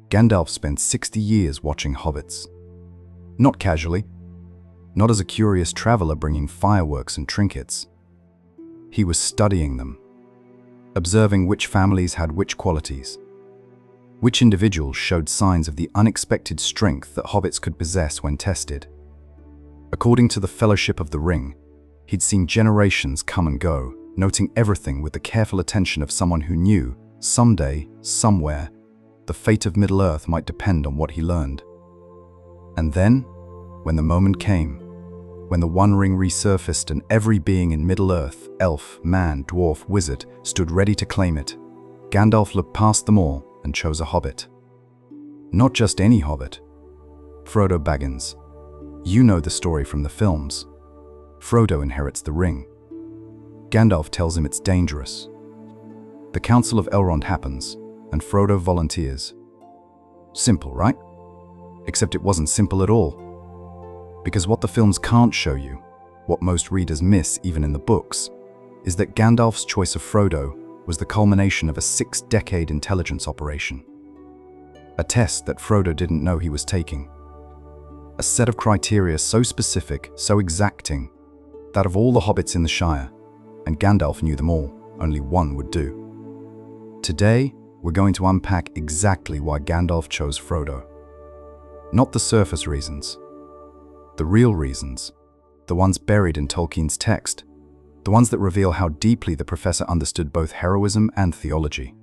Gandalf spent 60 years watching hobbits. Not casually, not as a curious traveler bringing fireworks and trinkets. He was studying them, observing which families had which qualities, which individuals showed signs of the unexpected strength that hobbits could possess when tested. According to the Fellowship of the Ring, he'd seen generations come and go, noting everything with the careful attention of someone who knew, someday, somewhere, the fate of Middle-earth might depend on what he learned. And then, when the moment came, when the One Ring resurfaced and every being in Middle-earth, elf, man, dwarf, wizard, stood ready to claim it, Gandalf looked past them all and chose a hobbit. Not just any hobbit. Frodo Baggins. You know the story from the films. Frodo inherits the ring. Gandalf tells him it's dangerous. The Council of Elrond happens, and Frodo volunteers. Simple, right? Except it wasn't simple at all. Because what the films can't show you, what most readers miss even in the books, is that Gandalf's choice of Frodo was the culmination of a 6-decade intelligence operation. A test that Frodo didn't know he was taking. A set of criteria so specific, so exacting, that of all the hobbits in the Shire, and Gandalf knew them all, only one would do. Today, we're going to unpack exactly why Gandalf chose Frodo. Not the surface reasons. The real reasons. The ones buried in Tolkien's text. The ones that reveal how deeply the professor understood both heroism and theology.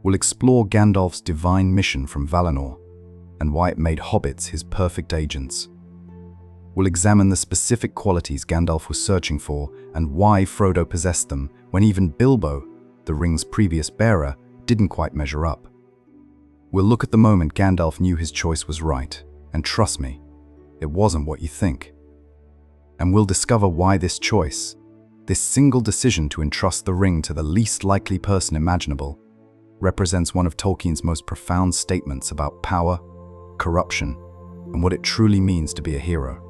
We'll explore Gandalf's divine mission from Valinor, and why it made hobbits his perfect agents. We'll examine the specific qualities Gandalf was searching for and why Frodo possessed them when even Bilbo, the ring's previous bearer, didn't quite measure up. We'll look at the moment Gandalf knew his choice was right, and trust me, it wasn't what you think. And we'll discover why this choice, this single decision to entrust the ring to the least likely person imaginable, represents one of Tolkien's most profound statements about power, corruption, and what it truly means to be a hero.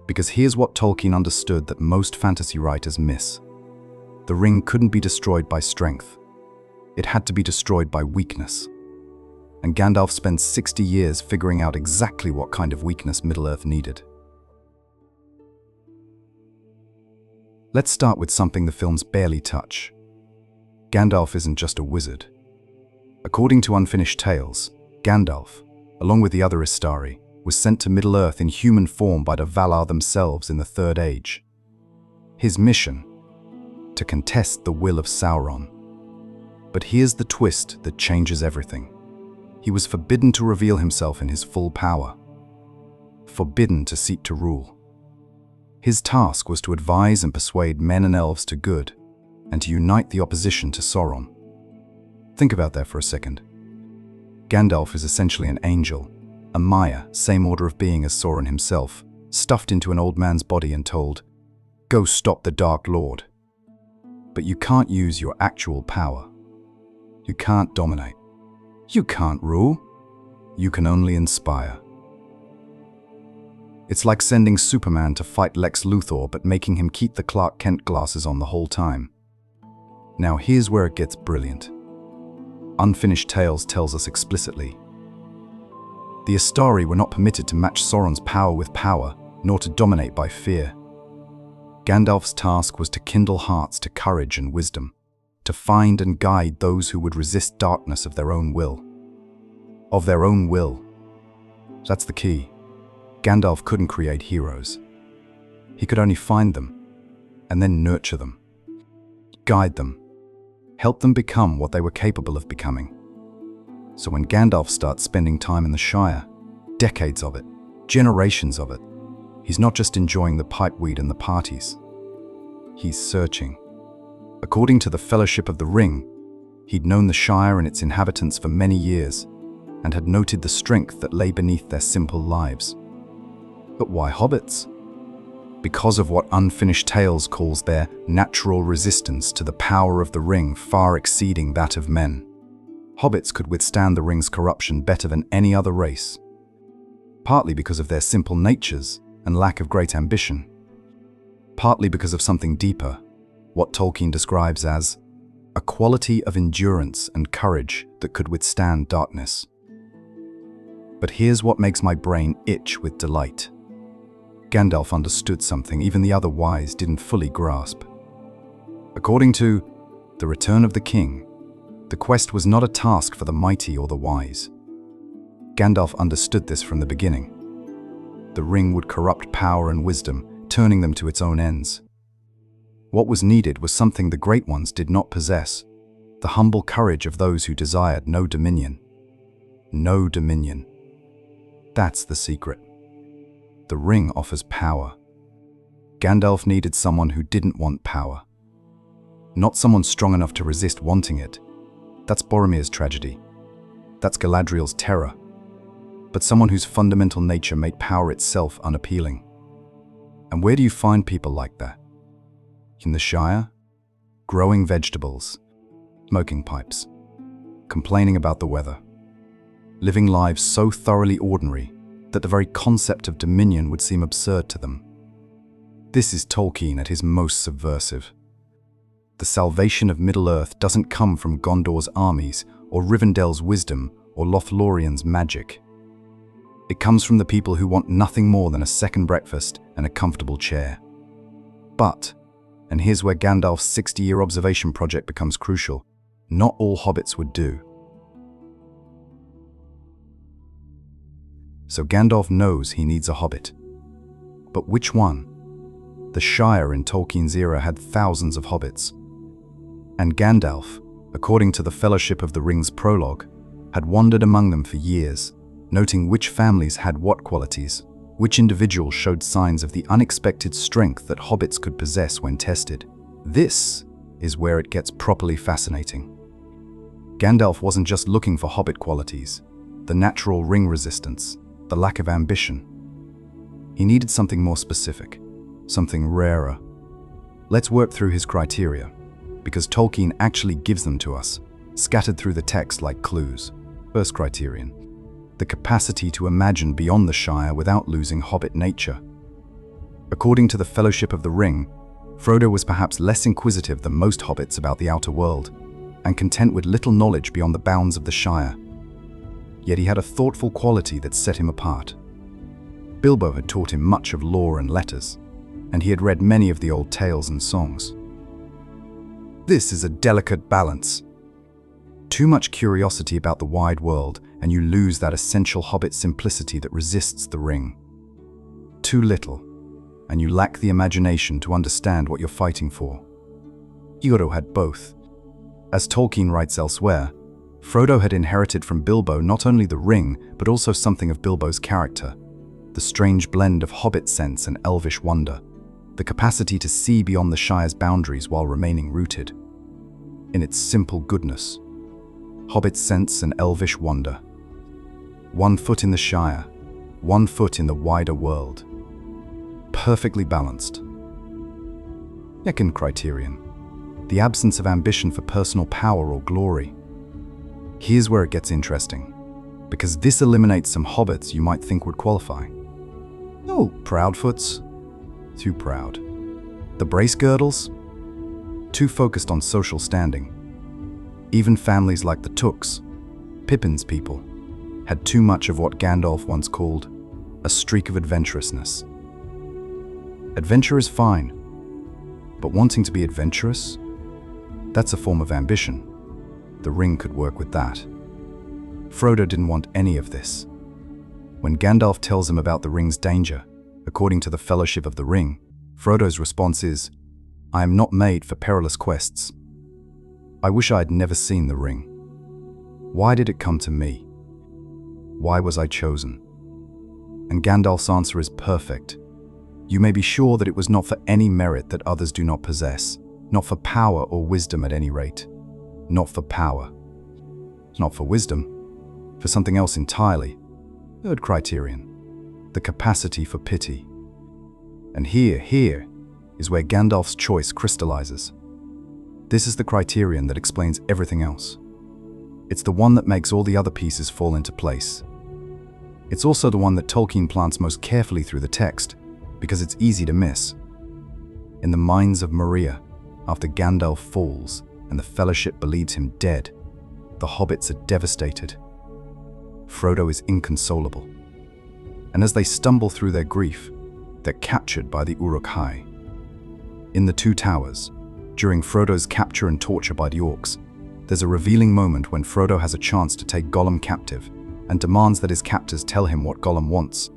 Because here's what Tolkien understood that most fantasy writers miss. The ring couldn't be destroyed by strength. It had to be destroyed by weakness. And Gandalf spent 60 years figuring out exactly what kind of weakness Middle-earth needed. Let's start with something the films barely touch. Gandalf isn't just a wizard. According to Unfinished Tales, Gandalf, along with the other Istari, was sent to Middle-earth in human form by the Valar themselves in the Third Age. His mission? To contest the will of Sauron. But here's the twist that changes everything. He was forbidden to reveal himself in his full power. Forbidden to seek to rule. His task was to advise and persuade men and elves to good, and to unite the opposition to Sauron. Think about that for a second. Gandalf is essentially an angel, a Maya, same order of being as Sauron himself, stuffed into an old man's body and told, "Go stop the Dark Lord." But you can't use your actual power. You can't dominate. You can't rule. You can only inspire. It's like sending Superman to fight Lex Luthor but making him keep the Clark Kent glasses on the whole time. Now here's where it gets brilliant. Unfinished Tales tells us explicitly. The Istari were not permitted to match Sauron's power with power, nor to dominate by fear. Gandalf's task was to kindle hearts to courage and wisdom, to find and guide those who would resist darkness of their own will. Of their own will. That's the key. Gandalf couldn't create heroes. He could only find them, and then nurture them, guide them, help them become what they were capable of becoming. So when Gandalf starts spending time in the Shire, decades of it, generations of it, he's not just enjoying the pipeweed and the parties. He's searching. According to the Fellowship of the Ring, he'd known the Shire and its inhabitants for many years, and had noted the strength that lay beneath their simple lives. But why hobbits? Because of what Unfinished Tales calls their natural resistance to the power of the ring far exceeding that of men. Hobbits could withstand the ring's corruption better than any other race, partly because of their simple natures and lack of great ambition, partly because of something deeper, what Tolkien describes as a quality of endurance and courage that could withstand darkness, But here's what makes my brain itch with delight. Gandalf understood something even the other wise didn't fully grasp. According to The Return of the King, the quest was not a task for the mighty or the wise. Gandalf understood this from the beginning. The ring would corrupt power and wisdom, turning them to its own ends. What was needed was something the great ones did not possess, the humble courage of those who desired no dominion. No dominion. That's the secret. The ring offers power. Gandalf needed someone who didn't want power. Not someone strong enough to resist wanting it. That's Boromir's tragedy. That's Galadriel's terror. But someone whose fundamental nature made power itself unappealing. And where do you find people like that? In the Shire? Growing vegetables, smoking pipes, complaining about the weather, living lives so thoroughly ordinary that the very concept of dominion would seem absurd to them. This is Tolkien at his most subversive. The salvation of Middle-earth doesn't come from Gondor's armies, or Rivendell's wisdom, or Lothlorien's magic. It comes from the people who want nothing more than a second breakfast and a comfortable chair. But, and here's where Gandalf's 60-year observation project becomes crucial, not all hobbits would do. So Gandalf knows he needs a hobbit. But which one? The Shire in Tolkien's era had thousands of hobbits. And Gandalf, according to the Fellowship of the Ring's prologue, had wandered among them for years, noting which families had what qualities, which individuals showed signs of the unexpected strength that hobbits could possess when tested. This is where it gets properly fascinating. Gandalf wasn't just looking for hobbit qualities, the natural ring resistance, the lack of ambition. He needed something more specific, something rarer. Let's work through his criteria, because Tolkien actually gives them to us, scattered through the text like clues. First criterion: the capacity to imagine beyond the Shire without losing hobbit nature. According to the Fellowship of the Ring, Frodo was perhaps less inquisitive than most hobbits about the outer world, and content with little knowledge beyond the bounds of the Shire. Yet he had a thoughtful quality that set him apart. Bilbo had taught him much of lore and letters, and he had read many of the old tales and songs. This is a delicate balance. Too much curiosity about the wide world, and you lose that essential hobbit simplicity that resists the ring. Too little, and you lack the imagination to understand what you're fighting for. Frodo had both. As Tolkien writes elsewhere, Frodo had inherited from Bilbo not only the ring, but also something of Bilbo's character, the strange blend of hobbit sense and elvish wonder, the capacity to see beyond the Shire's boundaries while remaining rooted in its simple goodness. Hobbit sense and elvish wonder. 1 foot in the Shire, 1 foot in the wider world. Perfectly balanced. Second criterion: the absence of ambition for personal power or glory. Here's where it gets interesting, because this eliminates some hobbits you might think would qualify. Oh, Proudfoots? Too proud. The Bracegirdles? Too focused on social standing. Even families like the Tooks, Pippin's people, had too much of what Gandalf once called a streak of adventurousness. Adventure is fine, but wanting to be adventurous? That's a form of ambition. The ring could work with that. Frodo didn't want any of this. When Gandalf tells him about the ring's danger, according to the Fellowship of the Ring, Frodo's response is, "I am not made for perilous quests. I wish I had never seen the ring. Why did it come to me? Why was I chosen?" And Gandalf's answer is perfect. You may be sure that it was not for any merit that others do not possess, not for power or wisdom at any rate. Not for power. Not for wisdom. For something else entirely. Third criterion: the capacity for pity. And here is where Gandalf's choice crystallizes. This is the criterion that explains everything else. It's the one that makes all the other pieces fall into place. It's also the one that Tolkien plants most carefully through the text, because it's easy to miss. In the minds of Moria, after Gandalf falls and the Fellowship believes him dead, the hobbits are devastated. Frodo is inconsolable. And as they stumble through their grief, they're captured by the Uruk-hai. In the Two Towers, during Frodo's capture and torture by the orcs, there's a revealing moment when Frodo has a chance to take Gollum captive and demands that his captors tell him what Gollum wants.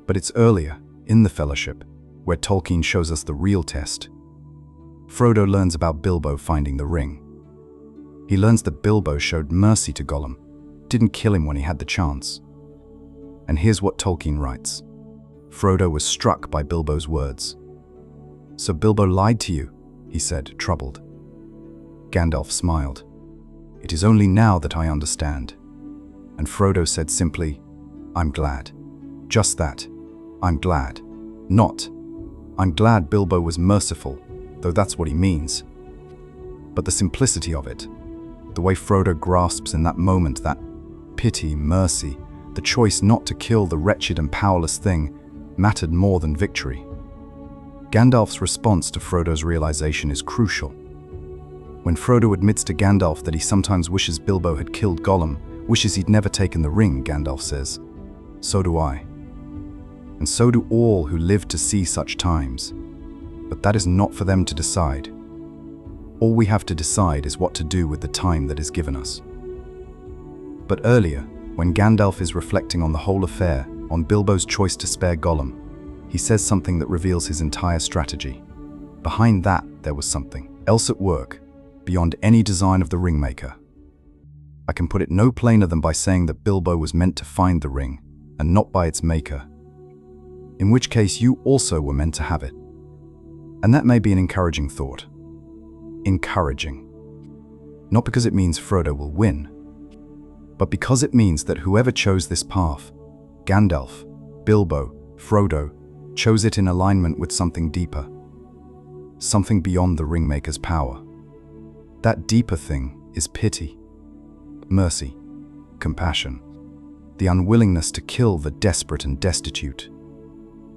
But it's earlier, in the Fellowship, where Tolkien shows us the real test. Frodo learns about Bilbo finding the ring. He learns that Bilbo showed mercy to Gollum, didn't kill him when he had the chance. And here's what Tolkien writes. Frodo was struck by Bilbo's words. "So Bilbo lied to you," he said, troubled. Gandalf smiled. "It is only now that I understand." And Frodo said simply, "I'm glad." Just that. I'm glad. Not, "I'm glad Bilbo was merciful," though that's what he means. But the simplicity of it, the way Frodo grasps in that moment that pity, mercy, the choice not to kill the wretched and powerless thing, mattered more than victory. Gandalf's response to Frodo's realization is crucial. When Frodo admits to Gandalf that he sometimes wishes Bilbo had killed Gollum, wishes he'd never taken the ring, Gandalf says, "So do I. And so do all who live to see such times. But that is not for them to decide. All we have to decide is what to do with the time that is given us." But earlier, when Gandalf is reflecting on the whole affair, on Bilbo's choice to spare Gollum, he says something that reveals his entire strategy. Behind that, there was something else at work, beyond any design of the ringmaker. I can put it no plainer than by saying that Bilbo was meant to find the ring, and not by its maker. In which case you also were meant to have it. And that may be an encouraging thought. Encouraging. Not because it means Frodo will win, but because it means that whoever chose this path, Gandalf, Bilbo, Frodo, chose it in alignment with something deeper. Something beyond the ringmaker's power. That deeper thing is pity, mercy, compassion, the unwillingness to kill the desperate and destitute.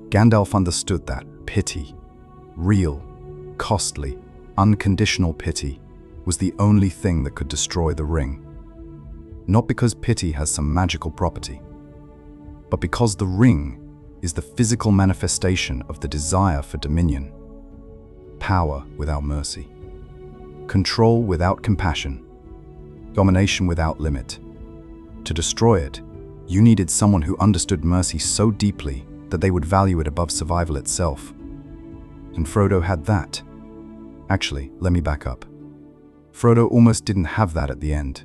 Gandalf understood that pity, real, costly, unconditional pity, was the only thing that could destroy the ring. Not because pity has some magical property, but because the ring is the physical manifestation of the desire for dominion. Power without mercy. Control without compassion. Domination without limit. To destroy it, you needed someone who understood mercy so deeply that they would value it above survival itself. And Frodo had that. Actually, let me back up. Frodo almost didn't have that at the end.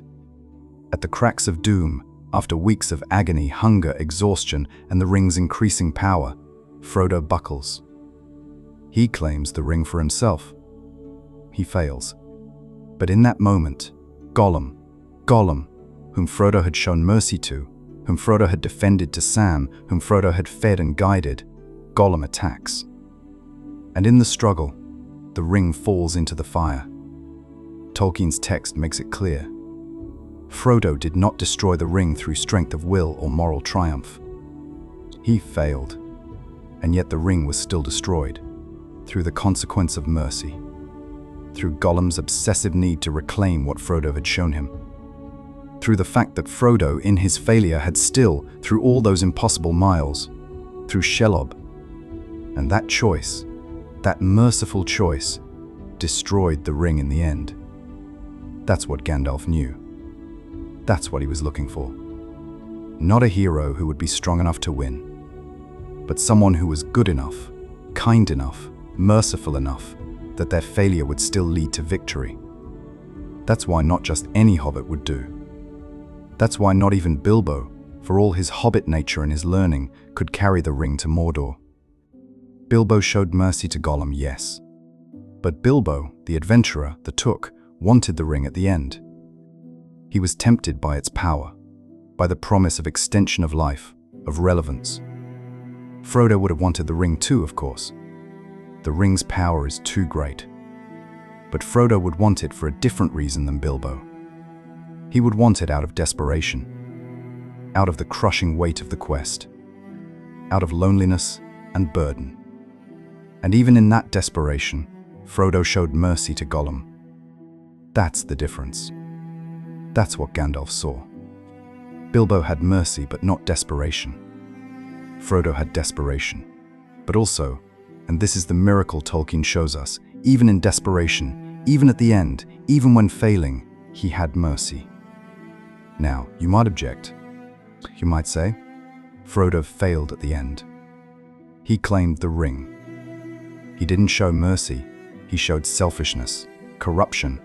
At the cracks of doom, after weeks of agony, hunger, exhaustion, and the ring's increasing power, Frodo buckles. He claims the ring for himself. He fails. But in that moment, Gollum, whom Frodo had shown mercy to, whom Frodo had defended to Sam, whom Frodo had fed and guided, Gollum attacks. And in the struggle, the ring falls into the fire. Tolkien's text makes it clear. Frodo did not destroy the ring through strength of will or moral triumph. He failed, and yet the ring was still destroyed, through the consequence of mercy, through Gollum's obsessive need to reclaim what Frodo had shown him, through the fact that Frodo, in his failure, had still, through all those impossible miles, through Shelob, and that choice, that merciful choice, destroyed the ring in the end. That's what Gandalf knew. That's what he was looking for. Not a hero who would be strong enough to win, but someone who was good enough, kind enough, merciful enough, that their failure would still lead to victory. That's why not just any hobbit would do. That's why not even Bilbo, for all his hobbit nature and his learning, could carry the ring to Mordor. Bilbo showed mercy to Gollum, yes. But Bilbo, the adventurer, the Took, wanted the ring at the end. He was tempted by its power, by the promise of extension of life, of relevance. Frodo would have wanted the ring too, of course. The ring's power is too great. But Frodo would want it for a different reason than Bilbo. He would want it out of desperation, out of the crushing weight of the quest, out of loneliness and burden. And even in that desperation, Frodo showed mercy to Gollum. That's the difference. That's what Gandalf saw. Bilbo had mercy but not desperation. Frodo had desperation. But also, and this is the miracle Tolkien shows us, even in desperation, even at the end, even when failing, he had mercy. Now, you might object. You might say, Frodo failed at the end. He claimed the ring. He didn't show mercy, he showed selfishness, corruption,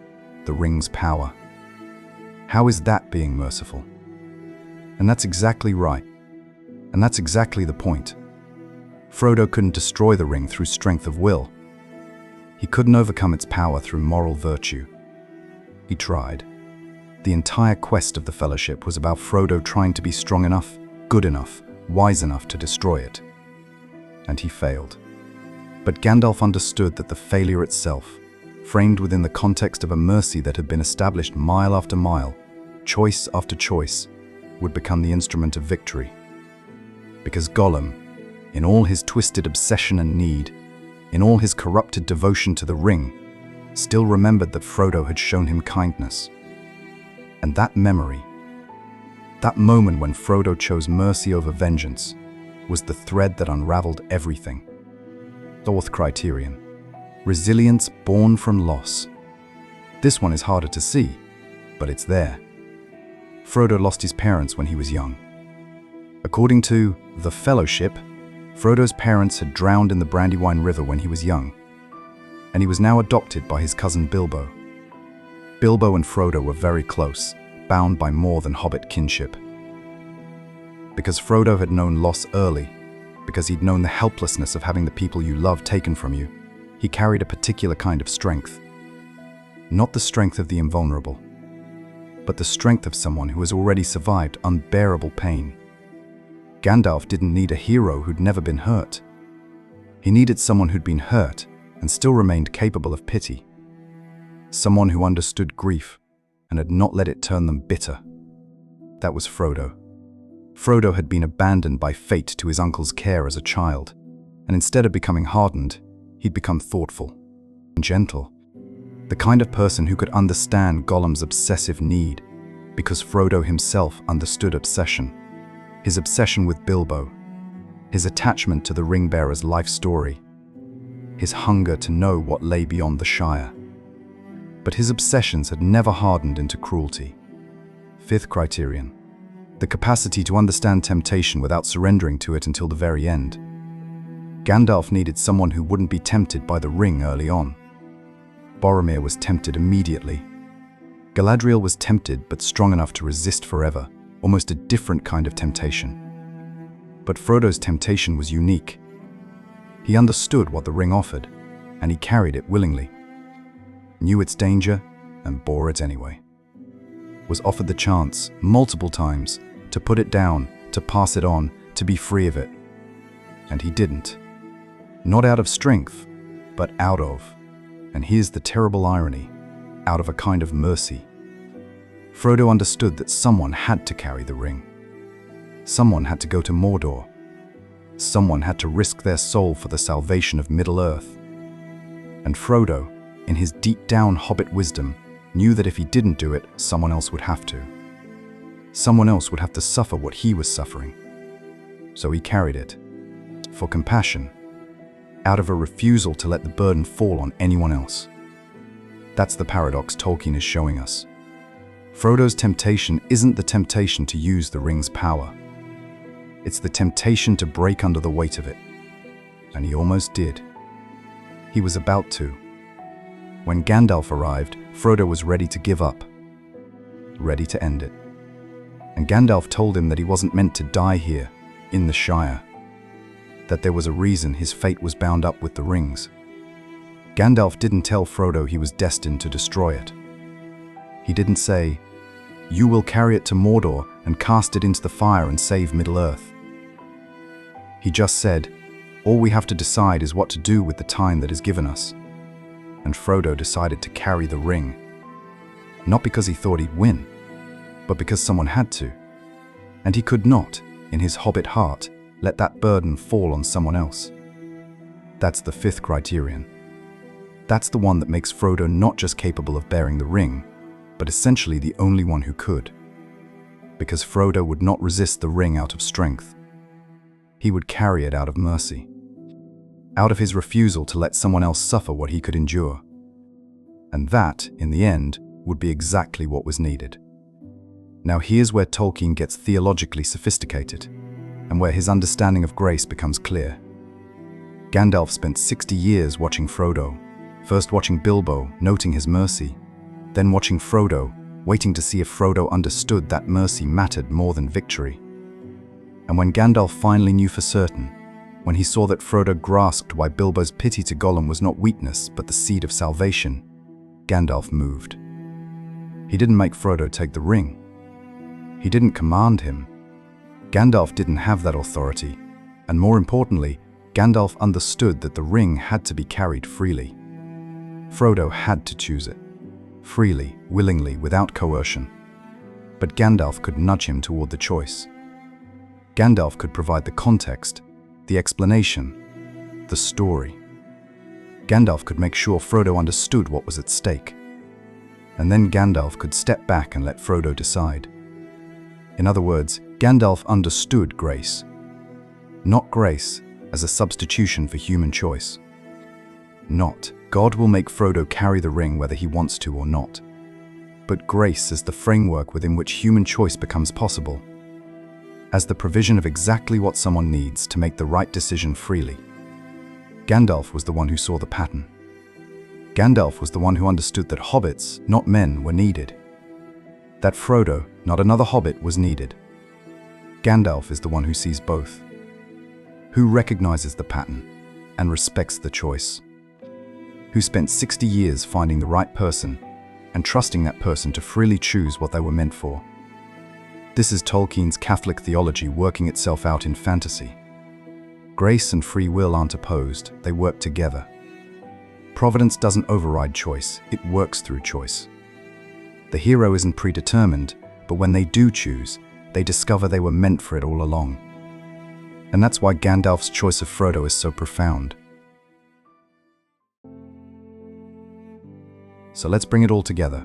the ring's power. How is that being merciful? And that's exactly right. And that's exactly the point. Frodo couldn't destroy the ring through strength of will. He couldn't overcome its power through moral virtue. He tried. The entire quest of the Fellowship was about Frodo trying to be strong enough, good enough, wise enough to destroy it. And he failed. But Gandalf understood that the failure itself, framed within the context of a mercy that had been established mile after mile, choice after choice, would become the instrument of victory. Because Gollum, in all his twisted obsession and need, in all his corrupted devotion to the ring, still remembered that Frodo had shown him kindness. And that memory, that moment when Frodo chose mercy over vengeance, was the thread that unraveled everything. Fourth criterion: resilience born from loss. This one is harder to see, but it's there. Frodo lost his parents when he was young. According to The Fellowship, Frodo's parents had drowned in the Brandywine River when he was young, and he was now adopted by his cousin Bilbo. Bilbo and Frodo were very close, bound by more than Hobbit kinship. Because Frodo had known loss early, because he'd known the helplessness of having the people you love taken from you, he carried a particular kind of strength. Not the strength of the invulnerable, but the strength of someone who has already survived unbearable pain. Gandalf didn't need a hero who'd never been hurt. He needed someone who'd been hurt and still remained capable of pity. Someone who understood grief and had not let it turn them bitter. That was Frodo. Frodo had been abandoned by fate to his uncle's care as a child, and instead of becoming hardened, he'd become thoughtful and gentle. The kind of person who could understand Gollum's obsessive need, because Frodo himself understood obsession. His obsession with Bilbo, his attachment to the ring-bearer's life story, his hunger to know what lay beyond the Shire. But his obsessions had never hardened into cruelty. Fifth criterion: the capacity to understand temptation without surrendering to it until the very end. Gandalf needed someone who wouldn't be tempted by the ring early on. Boromir was tempted immediately. Galadriel was tempted but strong enough to resist forever, almost a different kind of temptation. But Frodo's temptation was unique. He understood what the ring offered, and he carried it willingly. Knew its danger, and bore it anyway. Was offered the chance, multiple times, to put it down, to pass it on, to be free of it. And he didn't. Not out of strength, but out of, and here's the terrible irony, out of a kind of mercy. Frodo understood that someone had to carry the ring. Someone had to go to Mordor. Someone had to risk their soul for the salvation of Middle-earth. And Frodo, in his deep-down Hobbit wisdom, knew that if he didn't do it, someone else would have to. Someone else would have to suffer what he was suffering. So he carried it. For compassion. Out of a refusal to let the burden fall on anyone else. That's the paradox Tolkien is showing us. Frodo's temptation isn't the temptation to use the ring's power. It's the temptation to break under the weight of it. And he almost did. He was about to. When Gandalf arrived, Frodo was ready to give up. Ready to end it. And Gandalf told him that he wasn't meant to die here, in the Shire. That there was a reason his fate was bound up with the rings. Gandalf didn't tell Frodo he was destined to destroy it. He didn't say, "You will carry it to Mordor and cast it into the fire and save Middle-earth." He just said, "All we have to decide is what to do with the time that is given us." And Frodo decided to carry the ring. Not because he thought he'd win, but because someone had to. And he could not, in his Hobbit heart, let that burden fall on someone else. That's the fifth criterion. That's the one that makes Frodo not just capable of bearing the ring, but essentially the only one who could. because Frodo would not resist the ring out of strength. He would carry it out of mercy, out of his refusal to let someone else suffer what he could endure. And that, in the end, would be exactly what was needed. Now here's where Tolkien gets theologically sophisticated, and where his understanding of grace becomes clear. Gandalf spent 60 years watching Frodo, first watching Bilbo, noting his mercy, then watching Frodo, waiting to see if Frodo understood that mercy mattered more than victory. And when Gandalf finally knew for certain, when he saw that Frodo grasped why Bilbo's pity to Gollum was not weakness but the seed of salvation, Gandalf moved. He didn't make Frodo take the ring. He didn't command him. Gandalf didn't have that authority, and more importantly, Gandalf understood that the ring had to be carried freely. Frodo had to choose it, freely, willingly, without coercion. But Gandalf could nudge him toward the choice. Gandalf could provide the context, the explanation, the story. Gandalf could make sure Frodo understood what was at stake. And then Gandalf could step back and let Frodo decide. In other words, Gandalf understood grace. Not grace as a substitution for human choice. Not, God will make Frodo carry the ring whether he wants to or not. But grace as the framework within which human choice becomes possible. As the provision of exactly what someone needs to make the right decision freely. Gandalf was the one who saw the pattern. Gandalf was the one who understood that hobbits, not men, were needed. That Frodo, not another hobbit, was needed. Gandalf is the one who sees both. Who recognizes the pattern and respects the choice. Who spent 60 years finding the right person and trusting that person to freely choose what they were meant for. This is Tolkien's Catholic theology working itself out in fantasy. Grace and free will aren't opposed, they work together. Providence doesn't override choice, it works through choice. The hero isn't predetermined, but when they do choose, they discover they were meant for it all along. And that's why Gandalf's choice of Frodo is so profound. So let's bring it all together.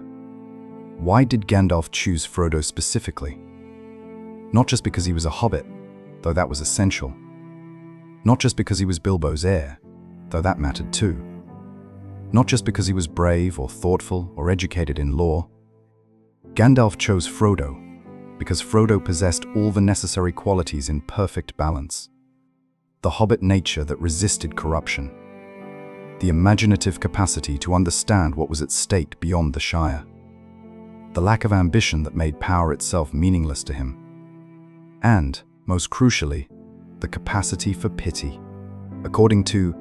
Why did Gandalf choose Frodo specifically? Not just because he was a hobbit, though that was essential. Not just because he was Bilbo's heir, though that mattered too. Not just because he was brave or thoughtful or educated in lore. Gandalf chose Frodo because Frodo possessed all the necessary qualities in perfect balance. The hobbit nature that resisted corruption. The imaginative capacity to understand what was at stake beyond the Shire. The lack of ambition that made power itself meaningless to him. And, most crucially, the capacity for pity. According to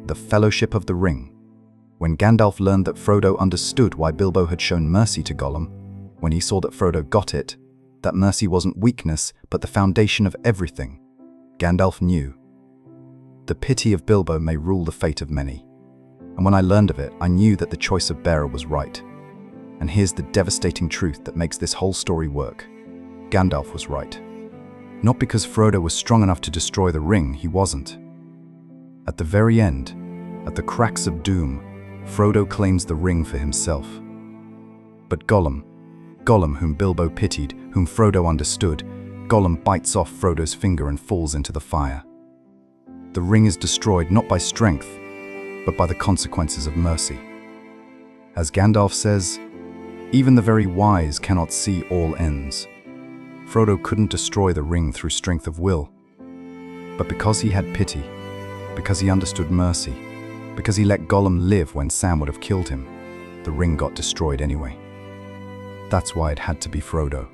the Fellowship of the Ring, when Gandalf learned that Frodo understood why Bilbo had shown mercy to Gollum, when he saw that Frodo got it, that mercy wasn't weakness but the foundation of everything, Gandalf knew. The pity of Bilbo may rule the fate of many. And when I learned of it, I knew that the choice of bearer was right. And here's the devastating truth that makes this whole story work. Gandalf was right. Not because Frodo was strong enough to destroy the ring, he wasn't. At the very end, at the cracks of doom, Frodo claims the ring for himself. But Gollum, whom Bilbo pitied, whom Frodo understood, Gollum bites off Frodo's finger and falls into the fire. The ring is destroyed not by strength, but by the consequences of mercy. As Gandalf says, even the very wise cannot see all ends. Frodo couldn't destroy the ring through strength of will. But because he had pity, because he understood mercy, because he let Gollum live when Sam would have killed him, the ring got destroyed anyway. That's why it had to be Frodo.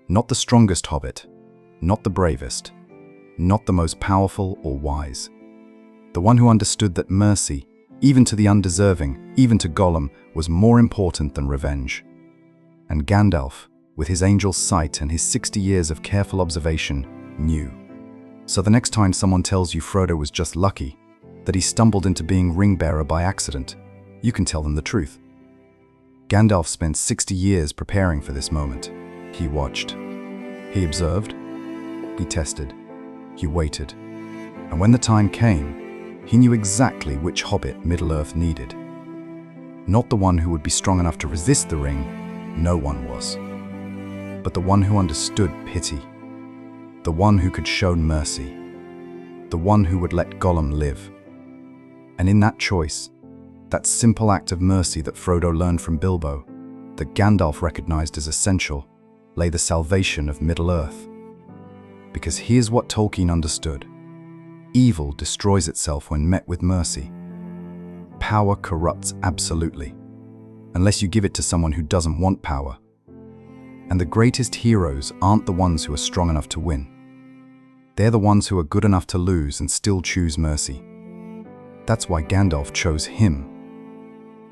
Not the strongest hobbit, not the bravest, not the most powerful or wise. The one who understood that mercy, even to the undeserving, even to Gollum, was more important than revenge. And Gandalf, with his angel's sight and his 60 years of careful observation, knew. So the next time someone tells you Frodo was just lucky, that he stumbled into being ring-bearer by accident, you can tell them the truth. Gandalf spent 60 years preparing for this moment. He watched. He observed. He tested. He waited. And when the time came, he knew exactly which hobbit Middle-earth needed. Not the one who would be strong enough to resist the ring. No one was. but the one who understood pity, the one who could show mercy, the one who would let Gollum live. And in that choice, that simple act of mercy that Frodo learned from Bilbo, that Gandalf recognized as essential, lay the salvation of Middle-earth. Because here's what Tolkien understood. Evil destroys itself when met with mercy. Power corrupts absolutely, unless you give it to someone who doesn't want power. And the greatest heroes aren't the ones who are strong enough to win. They're the ones who are good enough to lose and still choose mercy. That's why Gandalf chose him.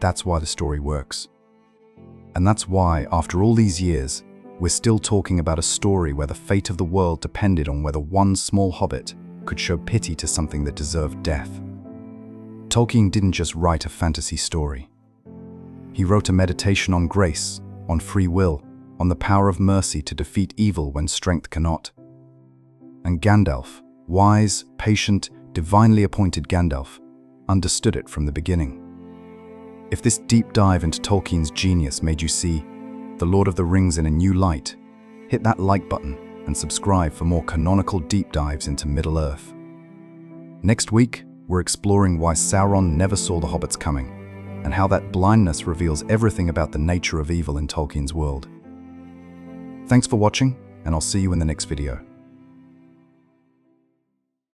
That's why the story works. And that's why, after all these years, we're still talking about a story where the fate of the world depended on whether one small hobbit could show pity to something that deserved death. Tolkien didn't just write a fantasy story. He wrote a meditation on grace, on free will, on the power of mercy to defeat evil when strength cannot. And Gandalf, wise, patient, divinely appointed Gandalf, understood it from the beginning. If this deep dive into Tolkien's genius made you see The Lord of the Rings in a new light, hit that like button and subscribe for more canonical deep dives into Middle-earth. Next week, we're exploring why Sauron never saw the hobbits coming, and how that blindness reveals everything about the nature of evil in Tolkien's world. Thanks for watching, and I'll see you in the next video.